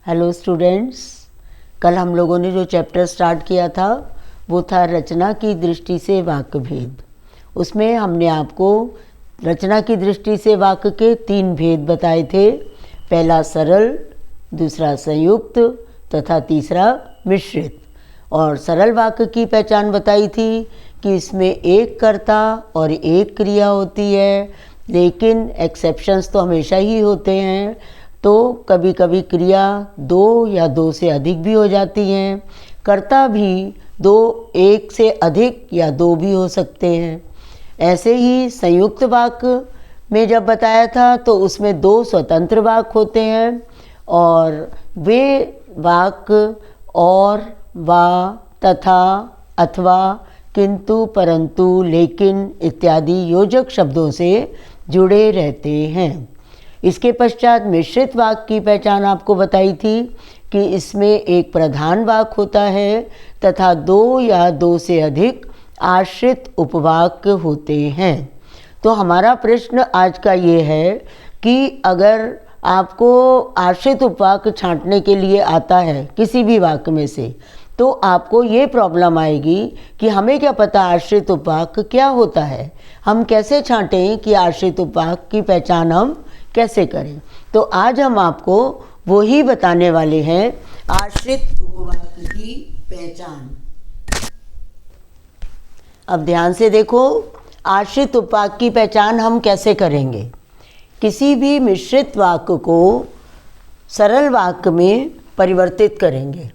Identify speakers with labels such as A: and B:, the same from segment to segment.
A: Hello students, कल हम लोगों ने जो चैप्टर स्टार्ट किया था वो था रचना की दृष्टि से वाक्य भेद। उसमें हमने आपको रचना की दृष्टि से वाक्य के 3 भेद बताए थे। पहला सरल, दूसरा संयुक्त तथा तीसरा मिश्रित। और सरल वाक्य की पहचान बताई थी कि इसमें एक कर्ता और एक क्रिया होती है, लेकिन एक्सेप्शंस तो हमेशा ही होते हैं। तो कभी कभी क्रिया 2 या 2 से अधिक भी हो जाती हैं, कर्ता भी 2, 1 से अधिक या 2 भी हो सकते हैं। ऐसे ही संयुक्त वाक्य में जब बताया था तो उसमें 2 स्वतंत्र वाक्य होते हैं और वे वाक्य और, वा, तथा, अथवा, किंतु, परंतु, लेकिन इत्यादि योजक शब्दों से जुड़े रहते हैं। इसके पश्चात मिश्रित वाक्य की पहचान आपको बताई थी कि इसमें एक प्रधान वाक्य होता है तथा 2 या 2 से अधिक आश्रित उपवाक्य होते हैं। तो हमारा प्रश्न आज का ये है कि अगर आपको आश्रित उपवाक्य छांटने के लिए आता है किसी भी वाक्य में से, तो आपको ये प्रॉब्लम आएगी कि हमें क्या पता आश्रित उपवाक्य क्या होता है, हम कैसे छांटें कि आश्रित उपवाक्य की पहचान हम कैसे करें। तो आज हम आपको वो ही बताने वाले हैं, आश्रित उपवाक्य की पहचान। अब ध्यान से देखो, आश्रित उपवाक्य की पहचान हम कैसे करेंगे। किसी भी मिश्रित वाक्य को सरल वाक्य में परिवर्तित करेंगे।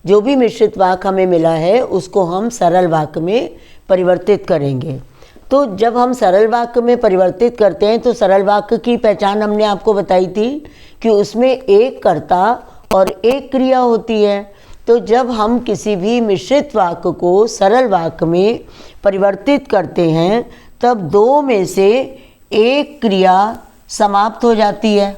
A: जो भी मिश्रित वाक्य हमें मिला है उसको हम सरल वाक्य में परिवर्तित करेंगे। तो जब हम सरल वाक्य में परिवर्तित करते हैं तो सरल वाक्य की पहचान हमने आपको बताई थी कि उसमें एक कर्ता और एक क्रिया होती है। तो जब हम किसी भी मिश्रित वाक्य को सरल वाक्य में परिवर्तित करते हैं तब 2 में से एक क्रिया समाप्त हो जाती है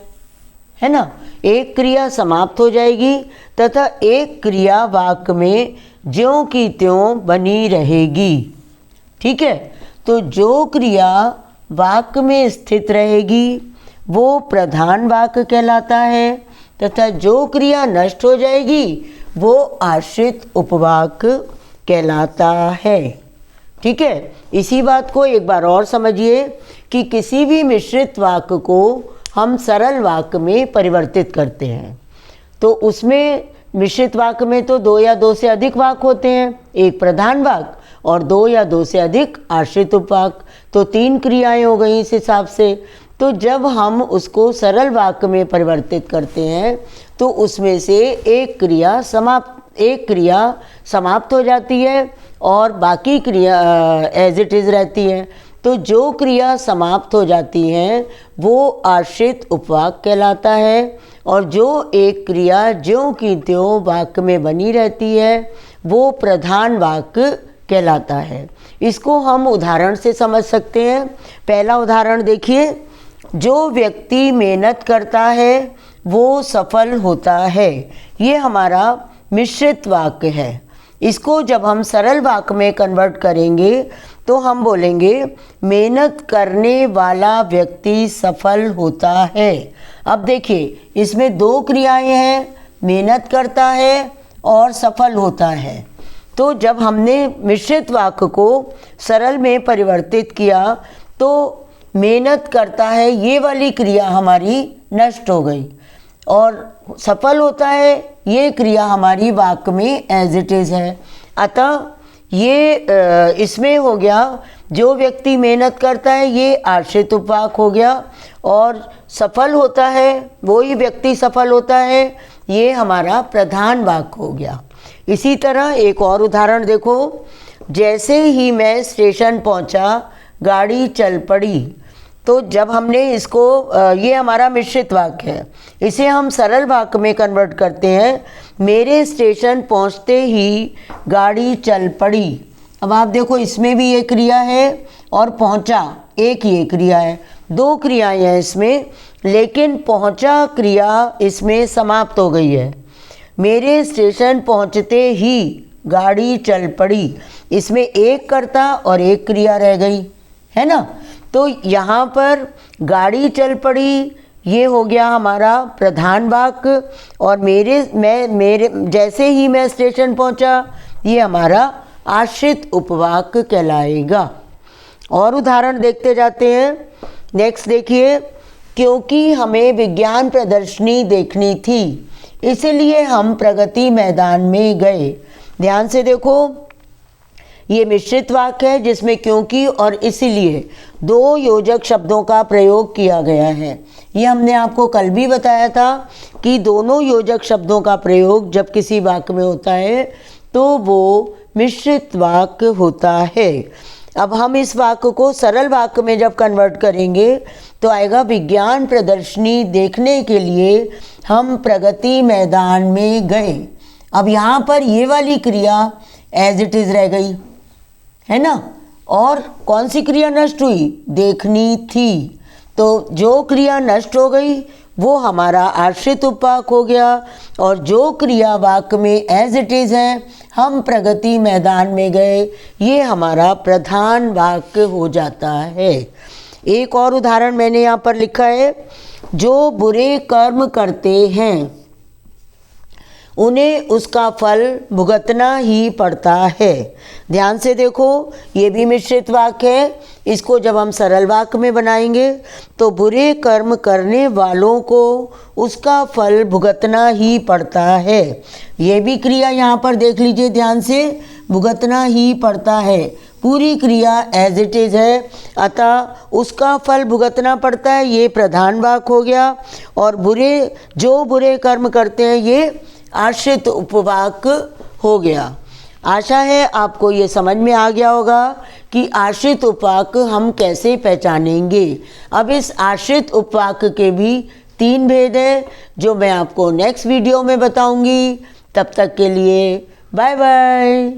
A: ना। एक क्रिया समाप्त हो जाएगी तथा एक क्रिया वाक्य में ज्यों की त्यों बनी रहेगी। ठीक है, तो जो क्रिया वाक्य में स्थित रहेगी वो प्रधान वाक्य कहलाता है तथा जो क्रिया नष्ट हो जाएगी वो आश्रित उपवाक्य कहलाता है। ठीक है, इसी बात को एक बार और समझिए कि किसी भी मिश्रित वाक्य को हम सरल वाक्य में परिवर्तित करते हैं तो उसमें मिश्रित वाक्य में तो 2 या 2 से अधिक वाक्य होते हैं, एक प्रधान वाक्य और 2 या 2 से अधिक आश्रित उपवाक्य, तो 3 क्रियाएं हो गई इस हिसाब से। तो जब हम उसको सरल वाक्य में परिवर्तित करते हैं तो उसमें से एक क्रिया समाप्त हो जाती है और बाकी क्रिया एज इट इज़ रहती है। तो जो क्रिया समाप्त हो जाती है वो आश्रित उपवाक्य कहलाता है और जो एक क्रिया ज्यों की त्यों वाक्य में बनी रहती है वो प्रधान वाक्य कहलाता है। इसको हम उदाहरण से समझ सकते हैं। पहला उदाहरण देखिए, जो व्यक्ति मेहनत करता है वो सफल होता है। ये हमारा मिश्रित वाक्य है। इसको जब हम सरल वाक्य में कन्वर्ट करेंगे तो हम बोलेंगे मेहनत करने वाला व्यक्ति सफल होता है। अब देखिए, इसमें 2 क्रियाएं हैं, मेहनत करता है और सफल होता है। तो जब हमने मिश्रित वाक्य को सरल में परिवर्तित किया तो मेहनत करता है ये वाली क्रिया हमारी नष्ट हो गई और सफल होता है ये क्रिया हमारी वाक्य में एज इट इज़ है। अतः ये इसमें हो गया, जो व्यक्ति मेहनत करता है ये आश्रित उपवाक्य हो गया और सफल होता है वही व्यक्ति सफल होता है, ये हमारा प्रधान वाक्य हो गया। इसी तरह एक और उदाहरण देखो, जैसे ही मैं स्टेशन पहुंचा गाड़ी चल पड़ी। तो जब हमने इसको ये हमारा मिश्रित वाक्य है, इसे हम सरल वाक्य में कन्वर्ट करते हैं, मेरे स्टेशन पहुंचते ही गाड़ी चल पड़ी। अब आप देखो, इसमें भी एक क्रिया है और पहुंचा एक ही क्रिया है, 2 क्रियाएं हैं इसमें, लेकिन पहुंचा क्रिया इसमें समाप्त हो गई है। मेरे स्टेशन पहुंचते ही गाड़ी चल पड़ी, इसमें एक कर्ता और एक क्रिया रह गई है ना। तो यहाँ पर गाड़ी चल पड़ी ये हो गया हमारा प्रधान वाक्य। और मेरे जैसे ही मैं स्टेशन पहुंचा, ये हमारा आश्रित उपवाक्य कहलाएगा। और उदाहरण देखते जाते हैं। नेक्स्ट देखिए, क्योंकि हमें विज्ञान प्रदर्शनी देखनी थी इसलिए हम प्रगति मैदान में गए। ध्यान से देखो, ये मिश्रित वाक्य है जिसमें क्योंकि और इसलिए दो योजक शब्दों का प्रयोग किया गया है। ये हमने आपको कल भी बताया था कि दोनों योजक शब्दों का प्रयोग जब किसी वाक्य में होता है तो वो मिश्रित वाक्य होता है। अब हम इस वाक्य को सरल वाक्य में जब कन्वर्ट करेंगे तो आएगा विज्ञान प्रदर्शनी देखने के लिए हम प्रगति मैदान में गए। अब यहाँ पर ये वाली क्रिया एज इट इज़ रह गई है ना, और कौन सी क्रिया नष्ट हुई? देखनी थी। तो जो क्रिया नष्ट हो गई वो हमारा आश्रित उपवाक्य हो गया, और जो क्रिया वाक्य में एज इट इज़ है हम प्रगति मैदान में गए, ये हमारा प्रधान वाक्य हो जाता है। एक और उदाहरण मैंने यहाँ पर लिखा है, जो बुरे कर्म करते हैं उन्हें उसका फल भुगतना ही पड़ता है। ध्यान से देखो, ये भी मिश्रित वाक्य है। इसको जब हम सरल वाक्य में बनाएंगे तो बुरे कर्म करने वालों को उसका फल भुगतना ही पड़ता है। ये भी क्रिया यहाँ पर देख लीजिए ध्यान से, भुगतना ही पड़ता है। पूरी क्रिया एज इट इज़ है, अतः उसका फल भुगतना पड़ता है, ये प्रधान वाक्य हो गया। और जो बुरे कर्म करते हैं ये आश्रित उपवाक्य हो गया। आशा है आपको ये समझ में आ गया होगा कि आश्रित उपवाक्य हम कैसे पहचानेंगे। अब इस आश्रित उपवाक्य के भी 3 भेद हैं जो मैं आपको नेक्स्ट वीडियो में बताऊंगी। तब तक के लिए बाय बाय।